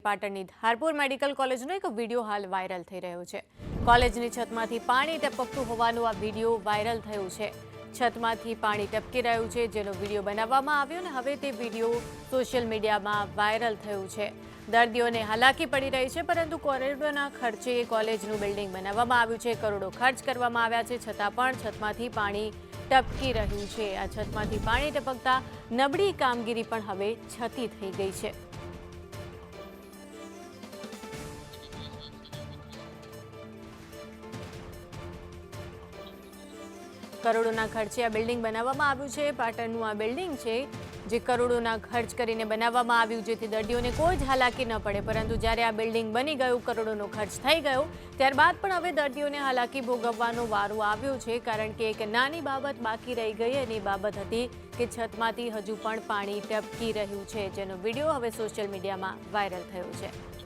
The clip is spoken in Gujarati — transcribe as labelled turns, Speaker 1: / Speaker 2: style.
Speaker 1: પાટણની ધારપુર મેડિકલ કોલેજનો એક વિડીયો હાલ વાયરલ થઈ રહ્યો છે। કોલેજની છતમાંથી પાણી ટપકતું હોવાનું આ વિડીયો વાયરલ થયો છે। છતમાંથી પાણી ટપકી રહ્યું છે, જેનો વિડીયો બનાવવામાં આવ્યો અને હવે તે વિડીયો સોશિયલ મીડિયામાં વાયરલ થયો છે। દર્દીઓને હાલાકી પડી રહી છે, પરંતુ કરોડોના ખર્ચે કોલેજનું બિલ્ડિંગ બનાવવામાં આવ્યું છે, કરોડો ખર્ચ કરવામાં આવ્યા છે, છતાં પણ છતમાંથી પાણી ટપકી રહ્યું છે। આ છતમાંથી પાણી ટપકતા નબળી કામગીરી પણ હવે છતી થઈ ગઈ છે। કરોડોના ખર્ચે આ બિલ્ડિંગ બનાવવામાં આવ્યું છે। પાટણનું આ બિલ્ડિંગ છે, જે કરોડોના ખર્ચ કરીને બનાવવામાં આવ્યું, જેથી દર્દીઓને કોઈ જ હાલાકી ન પડે। પરંતુ જ્યારે આ બિલ્ડિંગ બની ગયું, કરોડોનો ખર્ચ થઈ ગયો, ત્યારબાદ પણ હવે દર્દીઓને હાલાકી ભોગવવાનો વારો આવ્યો છે, કારણ કે એક નાની બાબત બાકી રહી ગઈ અને એ બાબત હતી કે છતમાંથી હજુ પણ પાણી ટપકી રહ્યું છે, જેનો વિડીયો હવે સોશિયલ મીડિયામાં વાયરલ થયો છે।